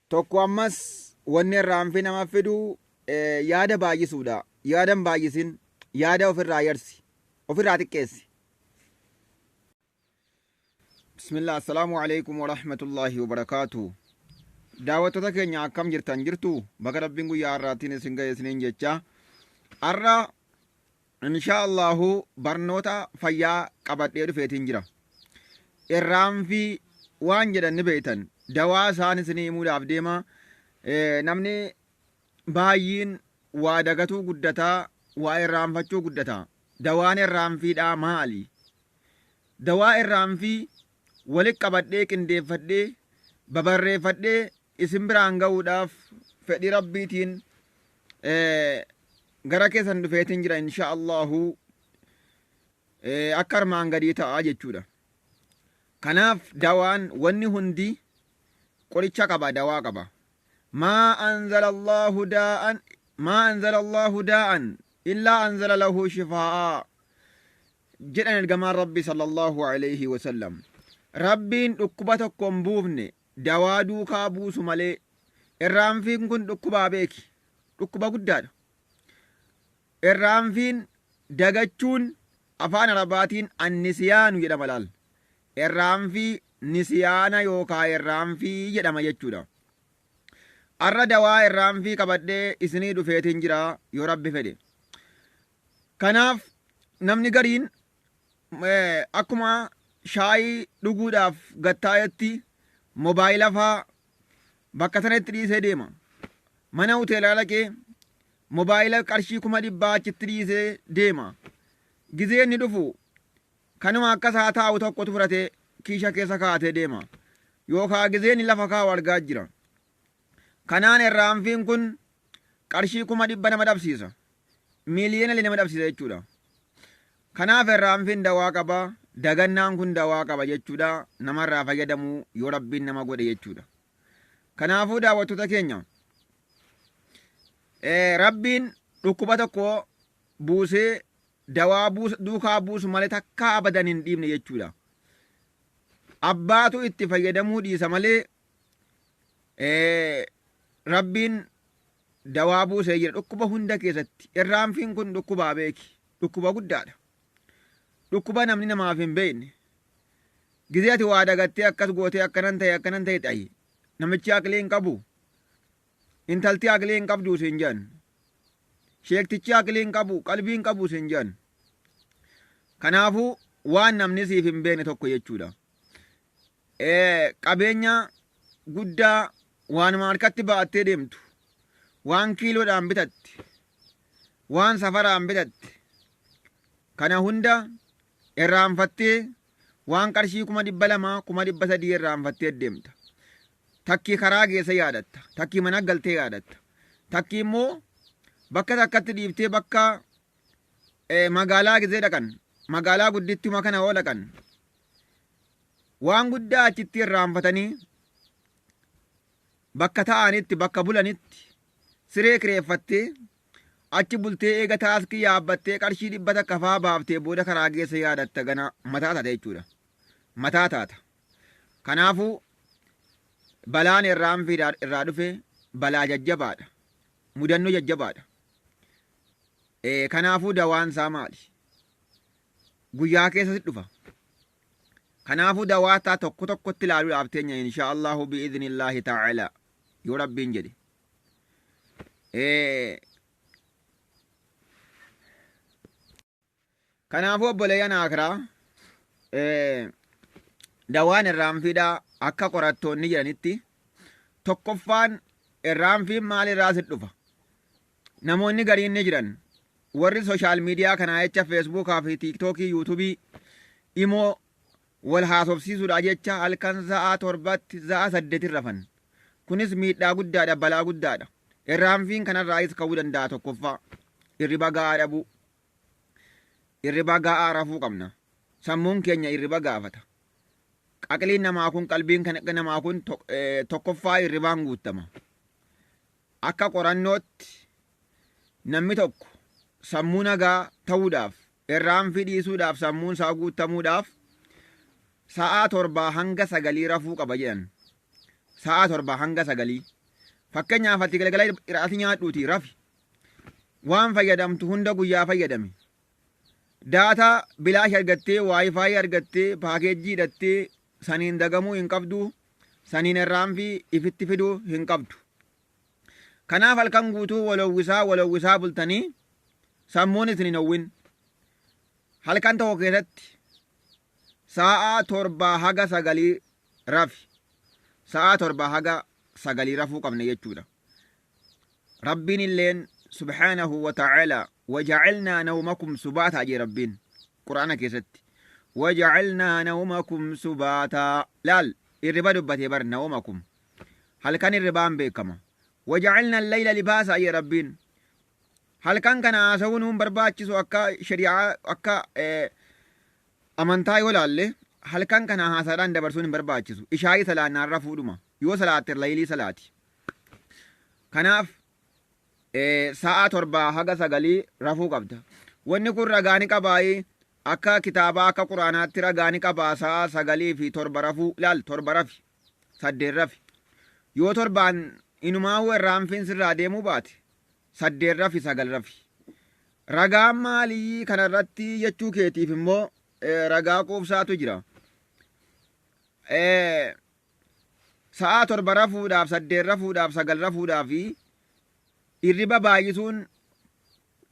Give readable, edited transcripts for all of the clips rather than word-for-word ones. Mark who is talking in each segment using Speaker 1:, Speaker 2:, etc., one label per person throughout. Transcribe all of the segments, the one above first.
Speaker 1: Tokko ammas wanni irraanfii nama fidu yaada baay'isuudha. Yaadan baay'isin yaada ofirraa yarsi. Ofirraa xiqqeessi. Bismillah, assalaamu alaikum wa rahmatullahi wa barakaatu. Daawwattoota keenya akkam jirtu bakka rabbiin guyyaa har'aatiin isin ga'e isiniin jecha. Har'a insha Allahu barnoota fayyaa qabadhee dhufeetiin jira. Irraanfii waan jedhan ni beektan. Dawaa isaan isinii himuudhaaf deema. Namni baay'een waa dagatuu guddataa, waa irraanfachuu guddataa. Dawaan irraanfiidhaa maali? Dawaa irraanfii walitti qabadhee qindeeffadhee babarreeffadhee isin biraan ga'uudhaaf fedhii rabbiitiin gara keessan dhufeetiin jira insha Allahu akka armaan gadii ta'a jechuudha. Kanaaf dawaan wanni hundi qoricha qaba, dawaa qaba. maa anzala Allahu daa'an illaa anzala lahu shifaa'a jedhan ergamaan rabbi sallallahu alayhi wasallam. Rabbiin dhukkuba tokko hin buufne dawaa duukaa buusu malee. Irraanfiin kun dhukkubaa beeki, dhukkuba guddaadha. Irraanfiin dagachuun afaan arabaatiin annisiyaanu jedhama laal. Irraanfii nisiyaana yookaan irraanfii jedhama jechuudha. Har'a dawaa irraanfii qabadhee isinii dhufeetiin jira yoo rabbi fedhe. Kanaaf namni gariin akkuma shaayii dhuguudhaaf gattaayetti mobaayila faa bakka sanatti dhiisee deema. Mana hoteelaa dhaqee mobaayila qarshii 100 achitti dhiisee deema. Gizee inni dhufu kanuma akka isaa taa'u tokkotu fudhatee kiisha keessa kaa'atee deema. Yookaan gizee inni lafa kaa'u argaa jira. Kanaan irraanfiin kun qarshii 100 nama dhabsiisa. Miiliyoona nama dhabsiisa jechuudha. Kanaaf irraanfiin dawaa qaba. Dagannaan kun dawaa qaba jechuudha. Namarraa fayyadamuu yoo rabbiin nama godhe jechuudha. Kanaafuu daawwattoota keenya rabbiin dhukkuba tokko buusee dawaa duukaa buusu malee takka abadan hin dhiibne jechuudha. Abbaatu itti fayyadamuu dhiisa malee rabbiin dawaa buusee jira dhukkuba hunda keessatti. Irraanfiin kun dhukkubaa beeki, dhukkuba guddaadha. Dhukkuba namni namaaf hin beekne. Gizee ati waa dagattee akkas gootee akkanan ta'e ta'e namichi aqlee hin qabu. Intalti aqlee hin qabdu siin jedhan. Sheektichi aqlee hin qabu, qalbii hin qabu siin jedhan. Kanaafuu waan namni siif hin beekne tokko jechuudha. Qabeenya guddaa waanuma harkatti ba'attee deemtu, waan kiiloodhaan bitatti, waan safaraan bitatti, kana hunda irraanfattee waan qarshii 200,000 230 irraanfattee deemta. Takkii karaa geessa yaadatta, takkii mana galtee yaadatta, takkii immoo bakka takkatti dhiiftee bakka magaalaa gizee dhaqan, magaalaa guddittuma kana oo dhaqan, waan guddaa achitti irraanfatanii bakka ta'anitti, bakka bulanitti siree kireeffattee achi bultee eega taaskii yaabbattee qarshii 100 takka faa baaftee booda karaa geessa yaadatta gana mataa taata jechuudha. Mataa taata. Kanaafuu balaan irraanfii irraa dhufe balaa jajjabaadha. Mudannoo jajjabaadha. Kanaafuu dawaan isaa maali? Guyyaa keessatti dhufa. Kanaafuu dawaa isaa tokko tokkotti ilaaluudhaaf teenya insha Allahu bi'idhnillaahi ta'ala yoo rabbiin jedhe. Kanaafuu obboleeyyan akiraa dawaan irraanfiidhaa akka qorattoonni jedhanitti tokkoffaan irraanfiin maalirraa si dhufa? Namoonni gariin ni jiran warri sooshaal miidiyaa kanaa jecha feesbuukaa fi tiiktookii yuutuubii imoo wal haasofsiisuudha jecha halkan sa'a 7 sa'a 8 rafan. Kunis miidhaa guddaadha, balaa guddaadha. Irraanfiin kanarraayis ka'uu danda'a. Tokkoffaa irriba ga'aa dhabuu. Irriba ga'aa rafuu qabna. Sammuun keenya irriba gaafata. Aqliin namaa kun, qalbiin namaa kun tokkoffaa irribaan guutama. Akka qorannootti namni tokko sammuu nagaa ta'uudhaaf, irraanfii dhiisuudhaaf, sammuun isaa guutamuudhaaf sa'a 7 hanga 9 rafuu qaba jedhan. Sa'a 7 hanga 9 fakkeenyaaf ati galgala ati nyaadhuuti rafi waan fayyadamtu hunda guyyaa fayyadami daataa bilaash argattee waayifaayi argattee paakeejjii hidhattee saniin dagamuu hin qabdu saniin irraanfii ifitti fiduu hin qabdu kanaaf halkan guutuu walowwisaa bultanii sammuun isin hin howwin halkan tokko keessatti sa'a 7 haga 9 rafi sa'a 7 haga 9 rafuu qabna jechuudha rabbiin illeen subhaanahu wa ta'ala waja'alnaa nawmakum subaataa jee rabbiin quraana keessatti waja'alnaa nawmakum subaataa laal irriba dubbatee bar nawmakum halkan irribaan beekama waja'alnaa allayla libaasaa jee rabbiin halkan kana haasawuun hun barbaachisu akka shari'aa akka amantaa yoo laalle halkan kana haasaadhaan dabarsuun hin barbaachisu ishaayii salaannaan rafuudhuma yoo salaatte laylii salaati kanaaf sa'a 7 haga 9 rafuu qabda wanni kun ragaani qabaayee akka kitaabaa akka quraanaatti ragaani qabaa sa'a 9 fi 7 rafuu laal 7 rafi 8 rafi yoo 7 inumaa'uu irraanfiin sirraa deemuu baate 8 rafi 9 rafi ragaan maalii kanarratti jechuu keetiif immoo ragaa quubsaatu jira sa'a 7 rafuudhaaf 8 rafuudhaaf 9 rafuudhaaf irriba baay'isuun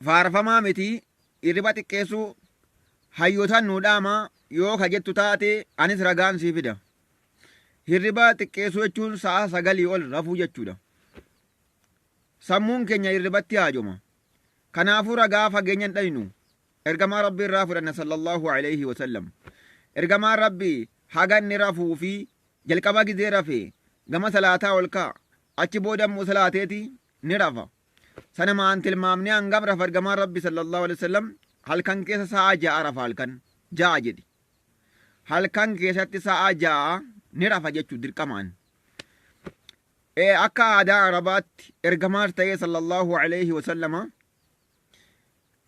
Speaker 1: faarfamaa miti irriba xiqqeessuu hayyootaan nuudhaama yoo ka jettu taate anis ragaan sii fida hirriba xiqqeessuu jechuun sa'a 9 ol rafuu jechuudha sammuun keenya irribatti haajoma kanaafuu ragaa fageenya hin dhaynu ergamaa rabbii irraa fudhanna sallallahu alayhi wasallam ergamaan rabbii haga inni rafuu fi jalqaba gizee rafe gama salaataa ol ka'a achi boodammoo salaateeti ni rafa sana maan tilmaamni hangam rafa ergamaan rabbi sallallahu alaihi wasallam halkan keessa sa'a 6 rafa halkan 6 jedhi halkan keessatti sa'a 6 ni rafa jechuu dirqamaan akka aadaa arabaatti ergamaas ta'ee sallallahu alaihi wasallama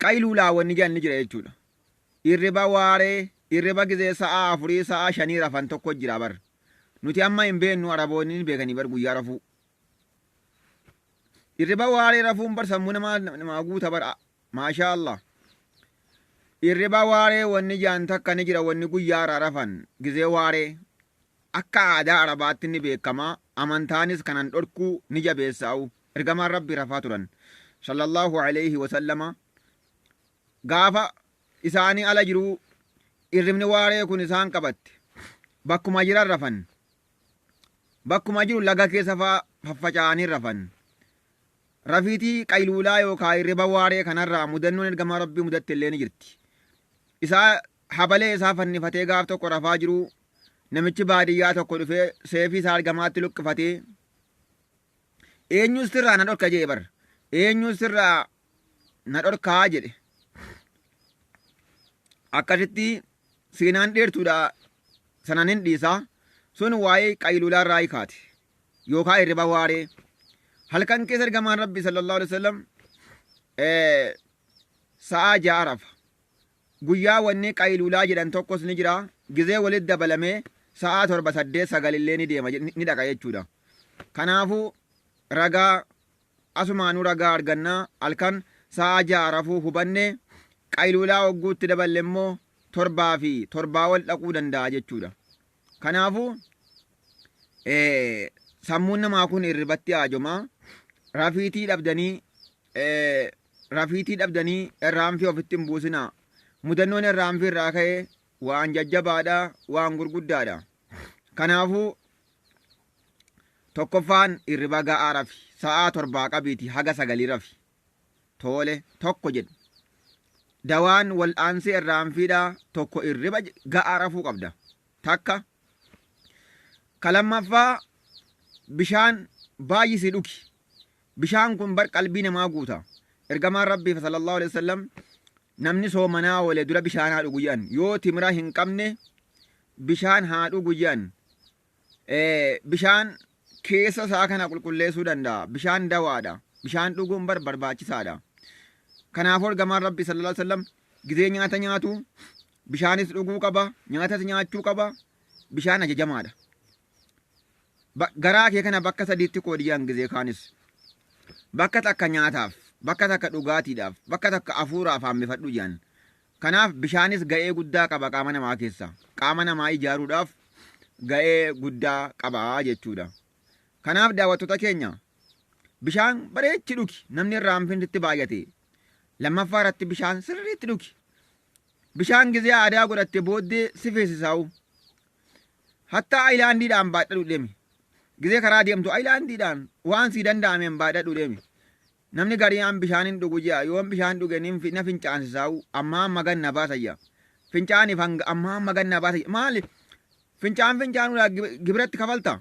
Speaker 1: qayluulaa wanni jedhan jira jechuudha irriba waaree irriba gizee sa'a 4 sa'a 5 rafan tokko jira bar nuti amma hin beennu araboonni beekanii bar guyyaa rafuu irriba waaree rafuun bar sammuu namaa guuta bar maashaa Allah irriba waaree wanni jaan takka ni jira wanni guyyaa irraa rafan gizee waaree akka aadaa arabaatti ni beekama amantaanis kanan dhorkuu ni jabeessaa'u ergamaan rabbi rafaa turan sallallahu alayhi wasallama gaafa isaanii ala jiruu irribni waaree kun isaan qabatte bakkuma jiran rafan bakkuma jiru laga keessa faffaca'anii rafan rafiitii qayluulaa yookaan irriba waaree kanarraa mudannoon ergamaa rabbii mudatte illee ni jirti isaa habalee isaa fannifatee gaaf tokko rafaa jiru namichi baadiyyaa tokko dhufee seefii isaa argamaatti luqqifatee eenyus sirraa na dhorka jee bar eenyus sirraa na dhorkaa jedhe akkasitti seenaan dheertuudha sanan hin dhiisaa sun waa'ee qayluulaa irraa hiikaate yookaan irriba waaree halkan keessa ergamaan rabbi sallallahu alaihi wasallam sa'a 6 rafa guyyaa wanni qayluulaa jedhan tokkos ni jira gizee walitti dabalamee sa'a 7 8 9 illee ni deema ni dhaqa jechuudha kanaafuu ragaa asumaanuu ragaa argannaa halkan sa'a 6 rafuu hubanne qayluulaa wagguutti daballe immoo 7 fi 7 wal dhaquu danda'a jechuudha kanaafuu sammuun namaa kun irribatti haajoma rafiitii dhabdanii irraanfii ofitti hin buusinaa mudannoon irraanfii irraa ka'ee waan jajjabaadha waan gurguddaadha kanaafuu tokkoffaan irriba ga'aa rafi sa'a 7 qabiiti haga 9 rafi tole tokko jedhu dawaan wal'aansi irraanfiidha tokko irriba ga'aa rafuu qabda takka kalammaffaa bishaan baay'isii dhugi bishaan kun bar qalbii namaa guuta ergamaan rabbii sallallahu alaihi wasallam namni soomanaa oole dura bishaan haa dhugu jedhan yoo timira hin qabne bishaan haa dhugu jedhan bishaan keessa isaa kana qulqulleessuu danda'a bishaan dawaadha bishaan dhuguun barbaachisaadha kanaafuu ergamaan rabbii sallallahu alaihi wasallam gizee nyaata nyaatu bishaanis dhuguu qaba nyaatas nyaachuu qaba bishaan ajajamaadha garaa kee kana bakka sadiitti qoodii hangizee kaanis bakka takka nyaataaf, bakka takka dhugaatiidhaaf, bakka takka hafuuraaf hambifadhu jedhan. Kanaaf bishaanis ga'ee guddaa qaba qaama namaa keessa. Qaama namaa ijaaruudhaaf ga'ee guddaa qaba jechuudha. Kanaaf daawwattoota keenya bishaan bareechi dhugi. Namni irraa hanfinnitti baay'ate. Lammaffaa irratti bishaan sirriitti dhugi. Bishaan gizee aadaa godhatte booddee si feesisaa'u. Hatta ayilaandiidhaan baadhadhu deemi. Gizee karaa deemtu ayilaandiidhaan waan sii danda'ameen baadhadhu deemi. Namni gariyaan bishaan hin dhugu ji'a yoon bishaan dhuge na fincaansisaa'u amma amma ganna baasayya. Fincaaniif amma amma ganna baasayya. Maali? Fincaanuudhaan gibiratti kafalta?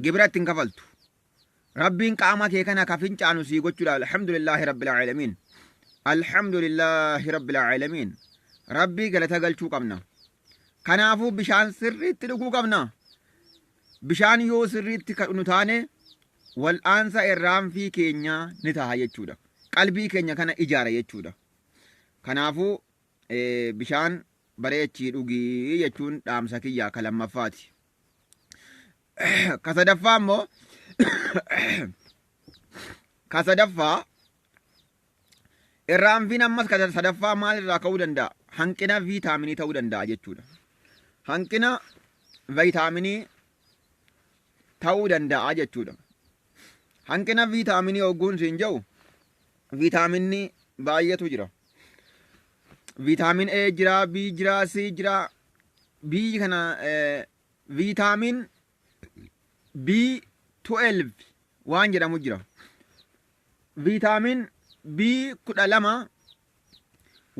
Speaker 1: Gibiratti hin kafaltu. Rabbiin qaama kee kana ka fincaanu sii gochuudha. Alhamdulillahi rabbil aalamiin. Alhamdulillahi rabbil aalamiin. Rabbii galata galchuu qabna. Kanaafuu bishaan sirriitti dhuguu qabna. Bishaan yoo sirriitti kadhunu taane wal'aansa irraanfii keenya ni ta'a jechuudha. Qalbii keenya kana ijaara jechuudha. Kanaafuu bishaan bareechii dhugii jechuun dhaamsa kiyyaa ka lammaffaati. Ka sadaffaa immoo ka sadaffaa irraanfiin ammas ka sadaffaa maalirraa ka'uu danda'a? Hanqina viitaaminii ta'uu danda'a jechuudha. Hanqina viitaaminii ta'uu danda'a jechuudha. Hanqina viitaaminii hogguun siin jedhu viitaaminii baay'eetu jira. Viitaamin A jira, B jira, C jira. B kana viitaamin B12 waan jedhamu jira. Viitaamin B12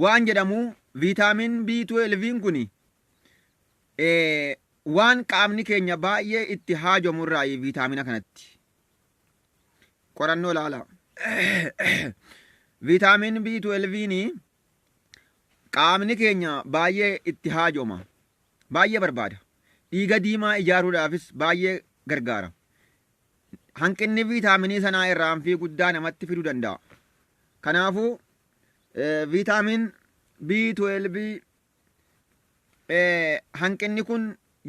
Speaker 1: waan jedhamu viitaamin B12 kun waan qaamni keenya baay'ee itti haajomurraa viitaamina kanatti. Qorannoo ilaala. Viitaamin B12 qaamni keenya baay'ee itti haajoma. Baay'ee barbaada. Dhiiga diimaa ijaaruudhaafis baay'ee gargaara. Hanqinni viitaaminii sanaa irraanfii guddaa namatti fiduu danda'a. Kanaafuu viitaamin B12 hanqinni kun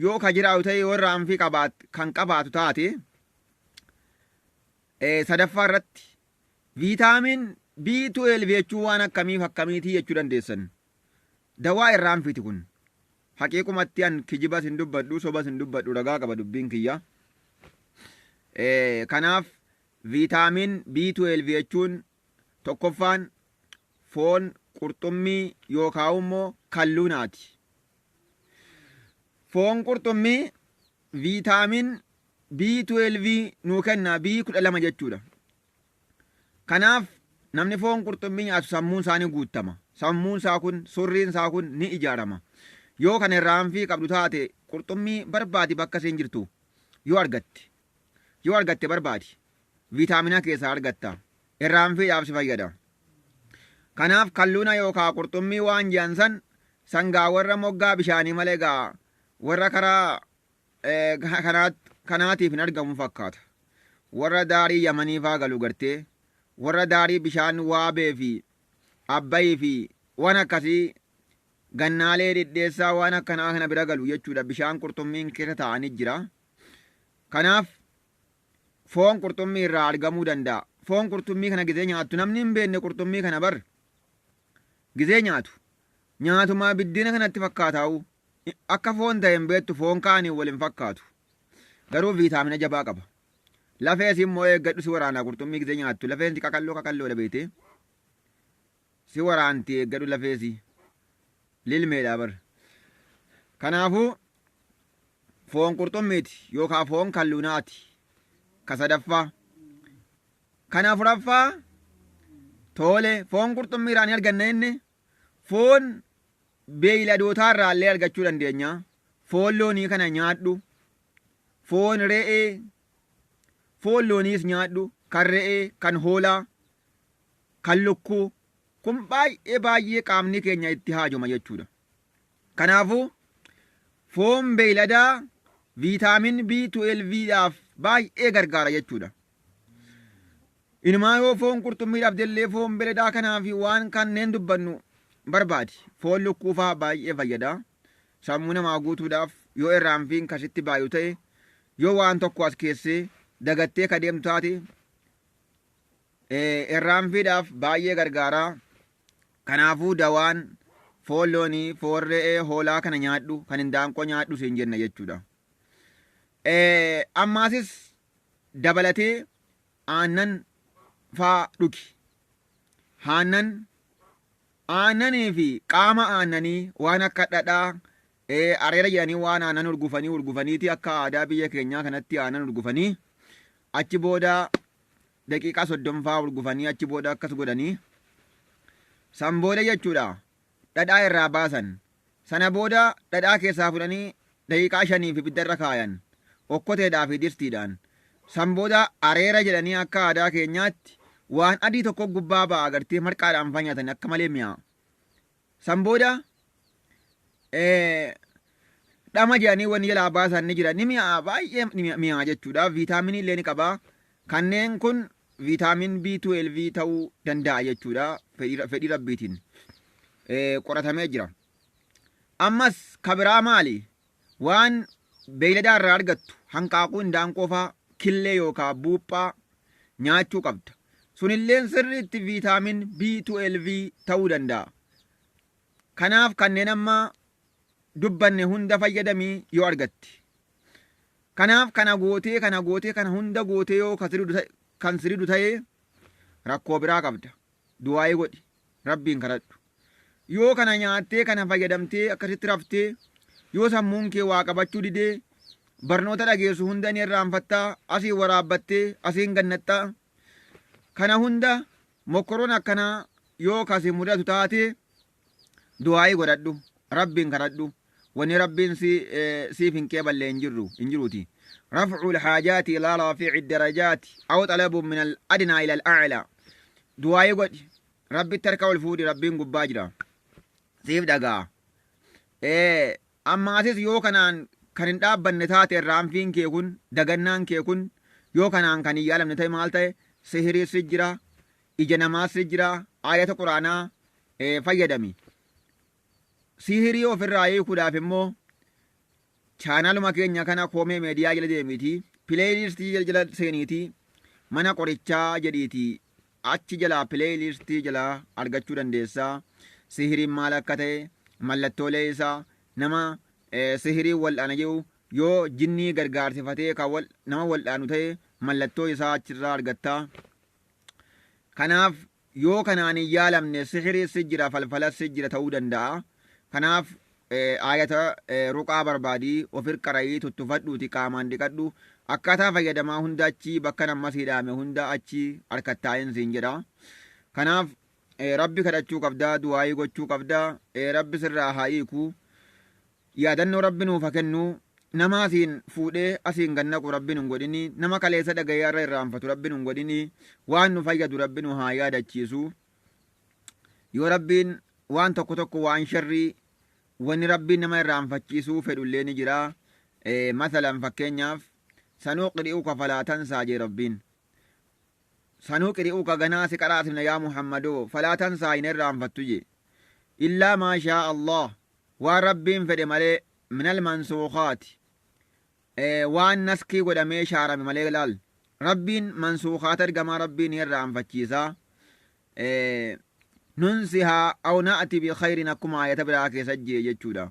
Speaker 1: yoo ka jiraatu ta'e yoo irraanfii kan qabaatu taate sadaffaa irratti viitaamin B12 jechuun waan akkamiitii jechuu dandeessan. Dawaa irraanfiiti kun. Haqiiqumatti an kijibas hin dubbadhu sobas hin dubbadhu ragaa qaba dubbiin kiyya. Kanaaf viitaamin B12 jechuun tokkoffaan foon qurxummii yookaan immoo kalluunaati. Foon qurxummii viitaamin B12 nuu kenna B12 jechuudha. Kanaaf namni foon qurxummii nyaatu sammuun isaa ni guutama. Sammuun isaa kun surriin isaa kun ni ijaarama. Yoo kan irraanfii qabdu taate qurxummii barbaadi bakka isheen jirtu yoo argatte barbaadi viitaamina keessaa argatta. Irraanfiidhaaf si fayyada. Kanaaf kalluuna yookaan qurxummii waan jiran sangaa warra moggaa bishaanii malee gaa warra karaa kanaatiif hin argamu fakkaata. Warra daarii Yamanii faa galu gartee warra daarii bishaan waabee fi abbayii fi waan akkasii gannaalee dhidheessaa waan akkanaa kana bira galu jechuudha. Bishaan qurxummiin keessa taa'anii jira. Kanaaf foon qurxummii irraa argamuu danda'a. Foon qurxummii kana gizee nyaattu namni hin beekne qurxummii kana bar gizee nyaatu. Nyaatuma biddeena kanatti fakkaataa'u. Akka foon ta'e hin beektu foon kaanii wal hin fakkaatu. Garuu viitaamina jabaa qaba. Lafees immoo eeggadhu si waraanaa qurxummii gizee nyaattu. Lafeensi qaqalloo dhabeete. Si waraanti eeggadhu lafeesi. Lilmeedha bar. Kanaafuu foon qurxummiiti yookaan foon kalluunaati. Ka sadaffaa. Kana afuraffaa tole foon qurxummii irraa ni arganna inni foon beeyladootaa irraa illee argachuu dandeenya. Foon loonii kana nyaadhu. Foon re'ee. Foon looniis nyaadhu. Kan re'ee, kan hoolaa, kan lukkuu. Kun baay'ee qaamni keenya itti haajoma jechuudha. Kanaafuu foon beeyladaa viitaamin B12dhaaf baay'ee gargaara jechuudha. Inumaa yoo foon qurxummiidhaaf dellee foon beeyladaa kanaaf waan kanneen dubbannu barbaadi. Foon lukkuufaa baay'ee fayyada. Sammuu namaa guutuudhaaf yoo irraanfiin kasitti baay'u ta'e yoo waan tokko as keessee dagattee ka deemtu taate irraanfiidhaaf baay'ee gargaaraa. Kanaafuu dawaan foon loonii, foon re'ee, hoolaa kana nyaadhu, kan hindaanqoo nyaadhu siin jenna jechuudha. Ammaasis dabalatee aannan faa dhugi. Aannanii fi qaama aannanii waan akka dhadhaa areera jedhanii waan aannan urgufaniiti akka aadaa biyya keenyaa kanatti aannan urgufanii achi booda daqiiqaa 30 faa urgufanii achi booda akkas godhanii san booda jechuudha dhadhaa irraa baasan. Sana booda dhadhaa keessaa fudhanii daqiiqaa 5 ibiddarra kaayan okkoteedhaa fi dirtiidhaan. San booda areera jedhanii akka aadaa keenyaatti waan adii tokko gubbaa ba'a agartee marqaadhaan fanyatan akka malee mi'a. San booda dhama jedhanii wanni jalaa baasan ni jira. Ni mi'a baay'ee mi'a jechuudha. Viitaaminii illee ni qaba. Kanneen kun viitaamin B12 ta'uu danda'a jechuudha. Fedhii rabbiitiin qoratamee jira. Ammas kabiraa maali? Waan beeyladaa irraa argattu hanqaaquu hindaanqoo faa killee yookaan buuphaa nyaachuu qabda. Sunilleen sirriitti viitaamin B12 ta'uu danda'a. Kanaaf kanneen amma dubbanne hunda fayyadamii yoo argatti. Kanaaf kana hunda gootee yoo kan siridu ta'ee rakkoo biraa qabda. Du'aayii godhi rabbiin kadhadhu. Yoo kana nyaattee kana fayyadamtee akkasitti raftee yoo sammuun kee waa qabachuu didee barnoota dhageessu hunda ni irraanfattaa, asii waraabbattee asiin gannattaa. Kana hunda mokkoroon akkanaa yoo kasi mudatu taate du'aayii godhadhu rabbiin kadhadhu. Wanni rabbiin siif hin qeeballe hin jiruuti. رفع الحاجات إلى رافع الدرجات أو طلب من الأدنى إلى الأعلى. دعاء قد ربي تركوا الفود ربي قباجرا سيف دقا أما أسيس يو كان دابا نتات الرامفين كيكون دقنان كيكون يو كان يالم نتاي مالتاي سهري سجرا إجنما سجرا آية قرآن فيدمي سهري وفي الرأي كدا فمو chaanaaluma keenya kana koomee meediyaa jala deemiti pileeylistii jala seeniiti mana qorichaa jedhiiti achi jala pileeylistii jala argachuu dandeessaa. Sihiriin maal akka ta'e mallattoolee isaa nama sihirii wal'aana jiru yoo jinnii gargaarsifatee kan nama wal'aanu ta'e mallattoo isaa achirraa argattaa. Kanaaf yoo kanaan hin yaalamne sihirii sijjira falfala sijjira ta'uu danda'a. Kanaaf ayata ruqaa barbaadii ofir qarayii tuttufadhuuti qaamaan dhiqadhu akkaataa fayyadamaa hunda achi bakka nammas hidhaame hunda achi harkattaa'in siin jedha. Kanaaf rabbi kadhachuu qabdaa, du'aayii gochuu qabdaa. Rabbi sirraa haa hiiku. Yaadannoo rabbi nuuf haa kennu. Nama asiin fuudhee asiin gannaqu rabbiin hin godhini. Nama kaleessa dhagayyaa irra irraanfatu rabbiin hin godhini. Waan nu fayyadu rabbi nu haa yaadachiisu. Yoo rabbiin waan tokko waan sharrii wanni rabbiin nama irraanfachiisuu fedhullee ni jira. Masalan fakkeenyaaf sanuu qiri'uuka falaa tansaa jee rabbiin. Sanuu qiri'uuka ganaa si qaraasifna yaa Muhammadoo falaa tansaa hin irraanfattu jee. Illaa maashaa Allah waan rabbiin fedhe malee minal mansuuqaati. Waan naskii godhamee shaarame malee laal. Rabbiin mansuuqaata ergamaa rabbiin irraanfachiisaa. Nunsihaa aw na'ati bi khayrin akkuma ayata biraa keessa jee jechuudha.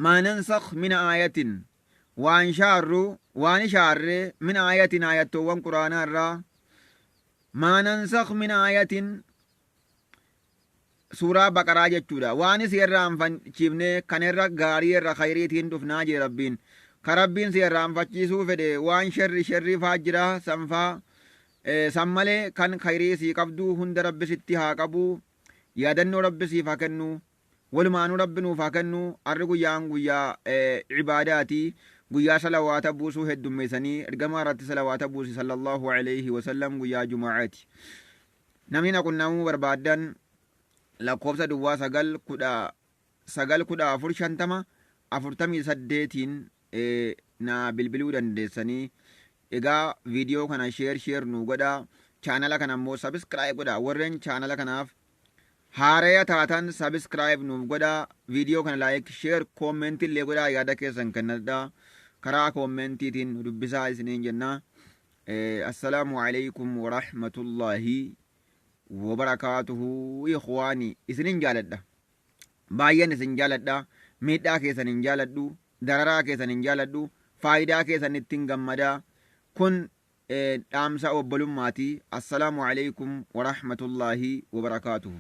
Speaker 1: Maa nansakh min aayatin waan shaarree min aayatin ayattoowwan quraanaa irraa maa nansakh min aayatin suuraa baqaraa jechuudha. Waan isi irraanfachiifne kan irra gaarii irra khayriitiin dhufnaa jee rabbiin. Ka rabbiin si irraanfachiisuu fedhe waan sharrii faa jira sanfaa san malee kan khayrii sii qabdu hunda rabbi sitti haa qabu. Yaadannoo rabbi siif haa kennu. Walumaanuu rabbi nuuf haa kennu. Arri guyyaan guyyaa cibaadaati. Guyyaa salawaata buusuu heddummeessanii ergamaa irratti salawaata buusi sallallahu alayhi wasallam guyyaa jumacaati. Namni na qunnamuu barbaadan lakkoofsa duwwaa 91450 na bilbiluu dandeessanii. Egaa viidiyoo kana sheer nu godha. Chaanala kana immoo sabiskiraayib godha. Warreen chaanala kanaaf haareya taatan sabiskiraayib nuuf godha. Viidiyoo kana laayik sheer koomentii illee godha. Yaada keessan kennadha. karaa kommentiitiin nu dubbisaa isiniin jenna. Assalaamu alaykum warahmatullaahi wabarakaatuhu. Ikhwaanii isinin jaaladha, baay'een isin jaaladha. Miidhaa keessan hin jaaladhu, dararaa keessan hin jaaladhu, faayidaa keessan ittiin gammadaa. Kun dhaamsa obbolummaati. Assalaamu alaykum warahmatullaahi wabarakaatuhu.